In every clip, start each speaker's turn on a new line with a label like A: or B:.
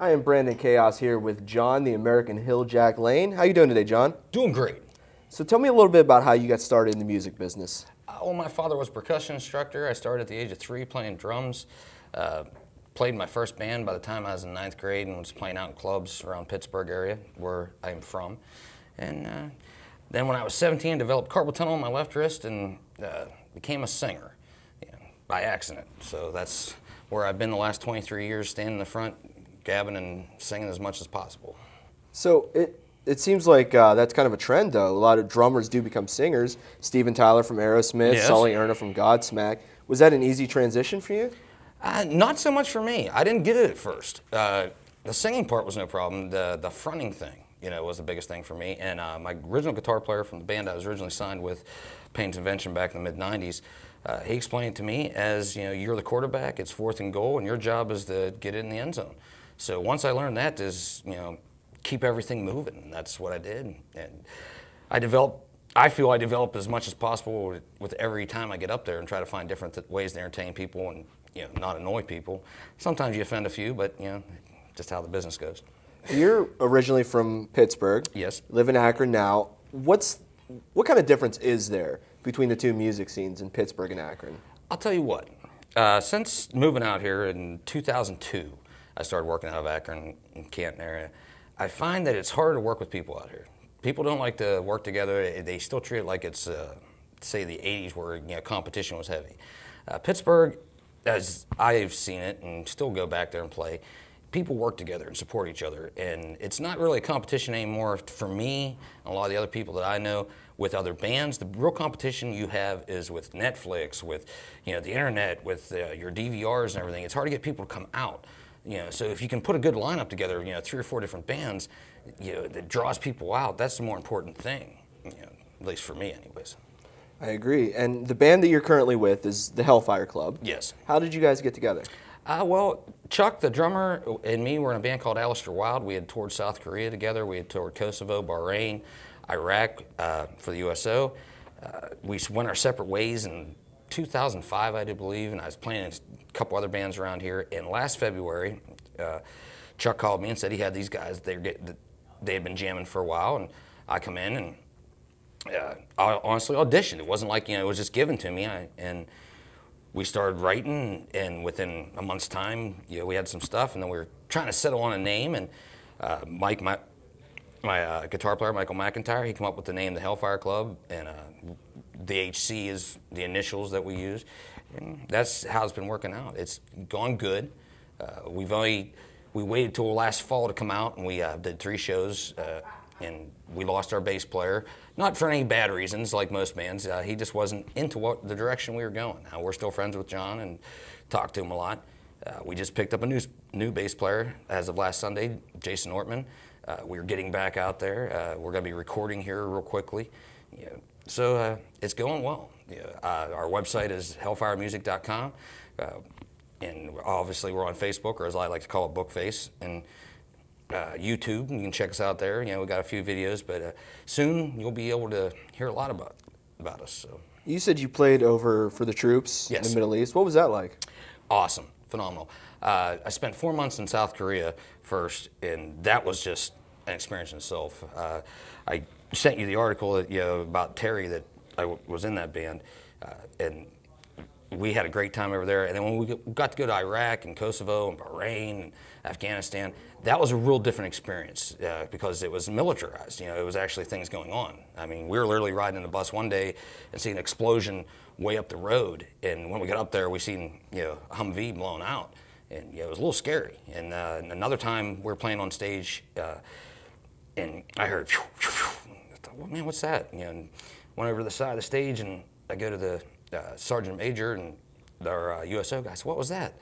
A: I am Brandon Chaos here with John, the American Hill Jack Lane. How you doing today, John?
B: Doing great.
A: So tell me a little bit about how you got started in the music business.
B: Well, my father was a percussion instructor. I started at the age of 3 playing drums. Played my first band by the time I was in 9th grade and was playing out in clubs around Pittsburgh area, where I'm from. And then when I was 17, developed carpal tunnel in my left wrist and became a singer, by accident. So that's where I've been the last 23 years, standing in the front, gabbing and singing as much as possible.
A: So it seems like that's kind of a trend, though. A lot of drummers do become singers. Steven Tyler from Aerosmith,
B: Yes.
A: Sully Erna from Godsmack. Was that an easy transition for you?
B: Not so much for me. I didn't get it at first. The singing part was no problem. The fronting thing, was the biggest thing for me. And my original guitar player from the band I was originally signed with, Payne's Invention, back in the mid-'90s, he explained it to me as, you're the quarterback, it's 4th and goal, and your job is to get it in the end zone. So once I learned that, is, keep everything moving, and that's what I did. And I feel I develop as much as possible with every time I get up there and try to find different ways to entertain people and, not annoy people. Sometimes you offend a few, but, just how the business goes.
A: You're originally from Pittsburgh.
B: Yes.
A: Live in Akron now. What kind of difference is there between the two music scenes in Pittsburgh and Akron?
B: I'll tell you what. Since moving out here in 2002, I started working out of Akron and Canton area. I find that it's harder to work with people out here. People don't like to work together. They still treat it like it's, say, the 80s where competition was heavy. Pittsburgh, as I've seen it and still go back there and play, people work together and support each other. And it's not really a competition anymore for me and a lot of the other people that I know with other bands. The real competition you have is with Netflix, with the internet, with your DVRs and everything. It's hard to get people to come out. So if you can put a good lineup together, 3 or 4 different bands, that draws people out, that's the more important thing, at least for me anyways.
A: I agree. And the band that you're currently with is the Hellfire Club.
B: Yes.
A: How did you guys get together?
B: Well, Chuck, the drummer, and me were in a band called Alistair Wild. We had toured South Korea together. We had toured Kosovo, Bahrain, Iraq for the USO. We went our separate ways in 2005, I do believe, and I was playing in a couple other bands around here. And last February, Chuck called me and said he had these guys. They had been jamming for a while, and I come in and I honestly auditioned. It wasn't like it was just given to me. And we started writing, and within a month's time, we had some stuff, and then we were trying to settle on a name. And Mike, my guitar player, Michael McIntyre, he came up with the name, the Hellfire Club, and the HC is the initials that we use, and that's how it's been working out. It's gone good. We waited till last fall to come out, and we did 3 shows, and we lost our bass player, not for any bad reasons like most bands. He just wasn't into the direction we were going. We're still friends with John and talk to him a lot. We just picked up a new bass player as of last Sunday, Jason Ortman. We're getting back out there. We're going to be recording here real quickly. So it's going well. Our website is hellfiremusic.com. And obviously we're on Facebook, or as I like to call it, Bookface, and YouTube. You can check us out there. We got a few videos, but soon you'll be able to hear a lot about us. So.
A: You said you played over for the troops in the Middle East. What was that like?
B: Awesome. Phenomenal. I spent 4 months in South Korea first, and that was just an experience in itself. I sent you the article that, about Terry, that I was in that band, and we had a great time over there. And then when we got to go to Iraq and Kosovo and Bahrain and Afghanistan, that was a real different experience because it was militarized. It was actually things going on. I mean, we were literally riding in the bus one day and seeing an explosion way up the road. And when we got up there, we seen a Humvee blown out, and it was a little scary. And another time we were playing on stage, and I heard, I thought, well, man, what's that? And went over to the side of the stage, and I go to the Sergeant Major and our USO guys. What was that?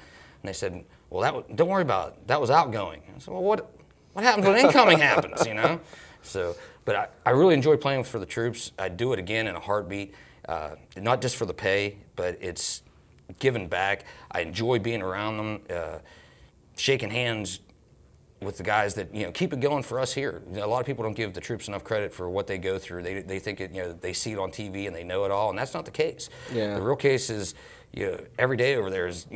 B: And they said, well, don't worry about it. That was outgoing. I said, well, what happens when incoming happens, So, but I really enjoy playing for the troops. I'd do it again in a heartbeat, not just for the pay, but it's giving back. I enjoy being around them, shaking hands with the guys that keep it going for us here. A lot of people don't give the troops enough credit for what they go through. They think they see it on TV and they know it all, and that's not the case.
A: Yeah.
B: The real case is every day over there is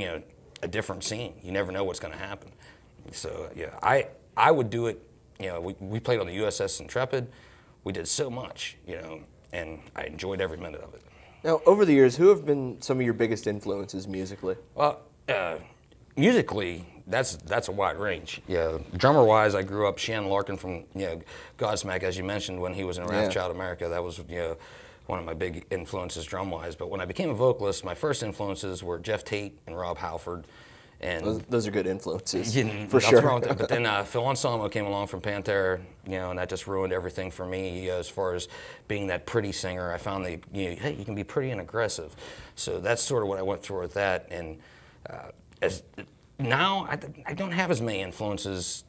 B: a different scene. You never know what's going to happen. So yeah, I would do it. You know, we played on the USS Intrepid. We did so much, you know, and I enjoyed every minute of it.
A: Now, over the years, who have been some of your biggest influences musically?
B: Well, musically, that's a wide range. Yeah, drummer-wise, I grew up Shannon Larkin from Godsmack, as you mentioned, when he was in Wrathchild America. That was one of my big influences drum-wise. But when I became a vocalist, my first influences were Jeff Tate and Rob Halford. And
A: those are good influences,
B: for
A: sure.
B: Wrong with that. But then Phil Anselmo came along from Pantera, and that just ruined everything for me as far as being that pretty singer. I found that hey, you can be pretty and aggressive, so that's sort of what I went through with that. And as now, I don't have as many influences,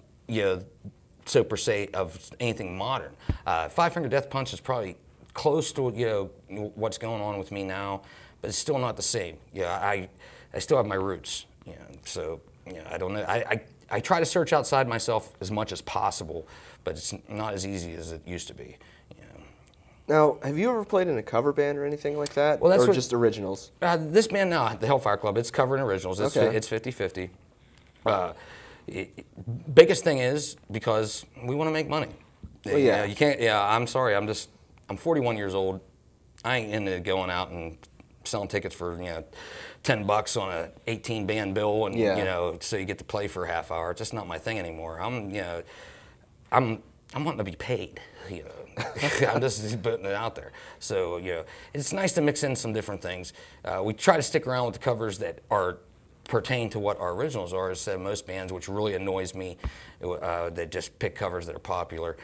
B: so per se of anything modern. Five Finger Death Punch is probably close to what's going on with me now, but it's still not the same. I still have my roots. So I don't know. I try to search outside myself as much as possible, but it's not as easy as it used to be.
A: Now, have you ever played in a cover band or anything like that,
B: well,
A: or just originals?
B: This band now, the Hellfire Club, it's covering originals. It's 50-50. Biggest thing is because we want to make money.
A: Well, yeah.
B: You can't. Yeah, I'm sorry. I'm 41 years old. I ain't into going out and selling tickets for $10 on a 18 band bill, and so you get to play for a half hour. It's just not my thing anymore. I'm wanting to be paid. I'm just putting it out there. So it's nice to mix in some different things. We try to stick around with the covers that pertain to what our originals are, instead of most bands, which really annoys me, that just pick covers that are popular.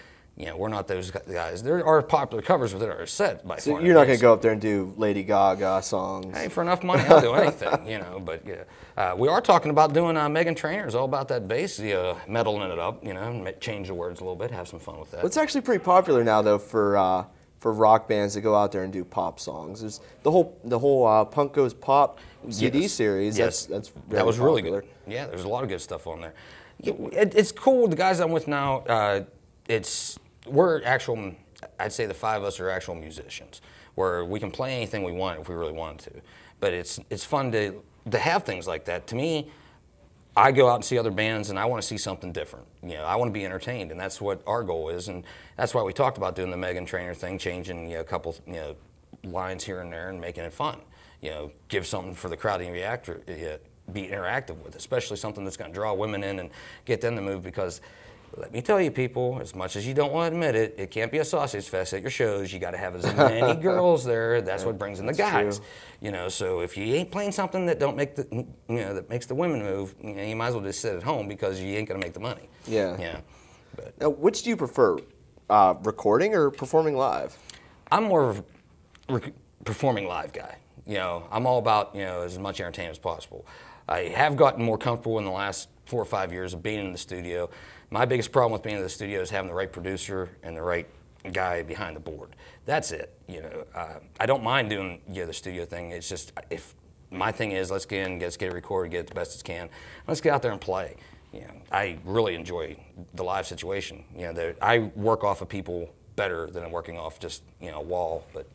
B: We're not those guys. There are popular covers that are set by.
A: So you're not going to go up there and do Lady Gaga songs.
B: Hey, for enough money, I'll do anything, But we are talking about doing Meghan Trainor's all about that bass, medaling it up, change the words a little bit, have some fun with that.
A: Well, it's actually pretty popular now, though, for rock bands to go out there and do pop songs. There's the whole Punk Goes Pop CD series.
B: Yes.
A: That
B: was
A: popular.
B: really good. Yeah, there's a lot of good stuff on there. It's cool. The guys I'm with now, we're actual, I'd say the five of us are actual musicians, where we can play anything we want if we really want to. But it's fun to have things like that. To me, I go out and see other bands, and I want to see something different. I want to be entertained, and that's what our goal is. And that's why we talked about doing the Meghan Trainor thing, changing a couple lines here and there and making it fun. Give something for the crowd to be interactive with, especially something that's going to draw women in and get them to move, because let me tell you, people, as much as you don't want to admit it, it can't be a sausage fest at your shows. You got to have as many girls there. That's what brings in the guys. True. So if you ain't playing something that don't make that makes the women move, you might as well just sit at home, because you ain't gonna make the money.
A: Yeah.
B: Yeah. But
A: now, which do you prefer, recording or performing live?
B: I'm more of a performing live guy. I'm all about as much entertainment as possible. I have gotten more comfortable in the last 4 or 5 years of being in the studio. My biggest problem with being in the studio is having the right producer and the right guy behind the board. That's it. I don't mind doing the studio thing. It's just, if my thing is, let's get in, let's get it recorded, get it the best as can. Let's get out there and play. I really enjoy the live situation. I work off of people better than I'm working off just a wall, but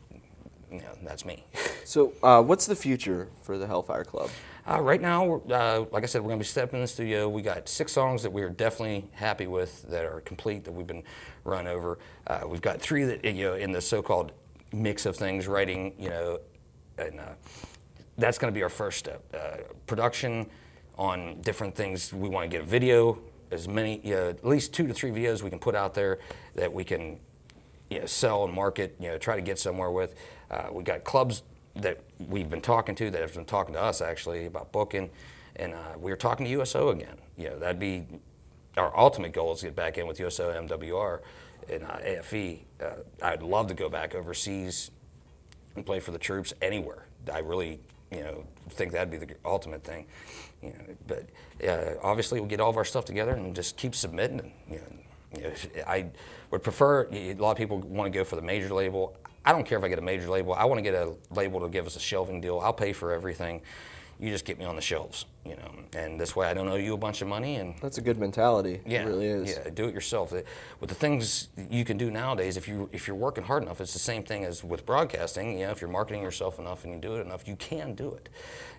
B: that's me.
A: So what's the future for the Hellfire Club?
B: Right now, like I said, we're going to be stepping in the studio. We got 6 songs that we are definitely happy with, that are complete, that we've been run over. We've got 3 that in the so-called mix of things, writing, and that's going to be our first step. Production on different things. We want to get a video, as many, at least 2 to 3 videos we can put out there that we can sell and market, try to get somewhere with. We got clubs that we've been talking to, that have been talking to us actually about booking, and we're talking to USO again. That'd be our ultimate goal, is to get back in with USO, MWR, and AFE. I'd love to go back overseas and play for the troops anywhere. I really, think that'd be the ultimate thing. But obviously we'll get all of our stuff together and just keep submitting. I would prefer, a lot of people want to go for the major label. I don't care if I get a major label. I want to get a label to give us a shelving deal. I'll pay for everything. You just get me on the shelves. You know, and this way I don't owe you a bunch of money, and
A: That's a good mentality.
B: yeah,
A: It really is.
B: yeah, do it yourself. With the things you can do nowadays, if you're working hard enough, it's the same thing as with broadcasting. You know, if you're marketing yourself enough and you do it enough, you can do it.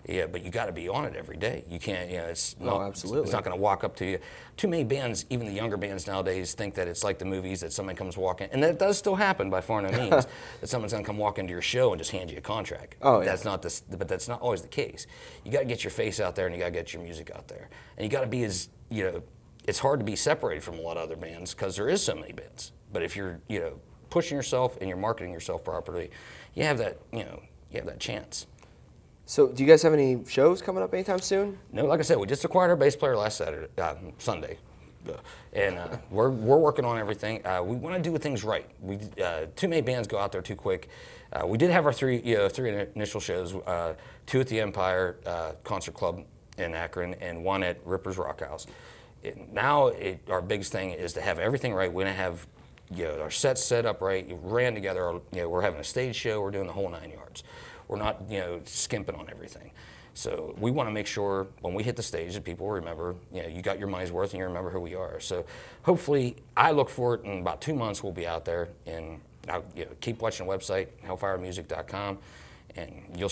B: Yeah, but you got to be on it every day. You can't. You know, it's not.
A: Absolutely.
B: It's not going to walk up to you. Too many bands, even the younger bands nowadays, think that it's like the movies that somebody comes walking, and that does still happen by far no means. That someone's going to come walk into your show and just hand you a contract.
A: Oh, yeah.
B: But that's not always the case. You got to get your face out there, and you got to get your music out there, and you got to be as, you know, it's hard to be separated from a lot of other bands because there is so many bands. But if you're, you know, pushing yourself and you're marketing yourself properly, you have that, you know, you have that chance.
A: So, do you guys have any shows coming up anytime soon?
B: No, like I said, we just acquired our bass player last Sunday, and we're working on everything. We want to do things right. Too many bands go out there too quick. We did have our three initial shows, 2 at the Empire Concert Club in Akron and 1 at Ripper's Rock House. Now our biggest thing is to have everything right. We're gonna have, you know, our sets set up right. Ran together. You know, we're having a stage show. We're doing the whole 9 yards. We're not, you know, skimping on everything. So we want to make sure when we hit the stage that people remember, you know, you got your money's worth and you remember who we are. So hopefully, I look for it in about 2 months. We'll be out there, and you know, keep watching the website, hellfiremusic.com, and you'll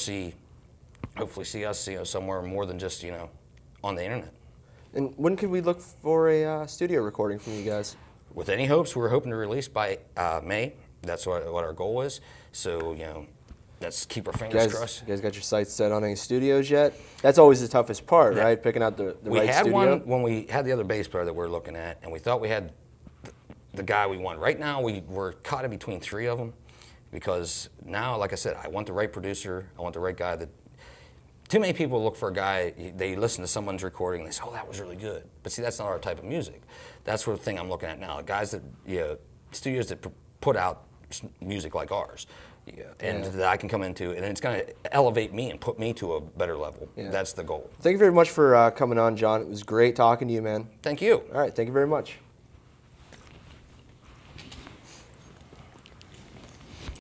B: hopefully see us, you know, somewhere more than just, you know, on the internet.
A: And when could we look for a studio recording from you guys?
B: With any hopes, we're hoping to release by May. That's what our goal is. So, you know, let's keep our fingers crossed.
A: You guys got your sights set on any studios yet? That's always the toughest part,
B: Yeah.
A: right? Picking out the
B: We
A: right
B: had
A: studio.
B: one when we had the other bass player that we were looking at, and we thought we had the guy we want. Right now, we're caught in between 3 of them, because now, like I said, I want the right producer. I want the right guy. Too many people look for a guy, they listen to someone's recording, and they say, oh, that was really good. But see, that's not our type of music. That's the thing I'm looking at now. Guys that, you know, studios that put out music like ours. Yeah, and that I can come into, and it's going to elevate me and put me to a better level. Yeah. That's the goal.
A: Thank you very much for coming on, John. It was great talking to you, man.
B: Thank you.
A: All right, thank you very much.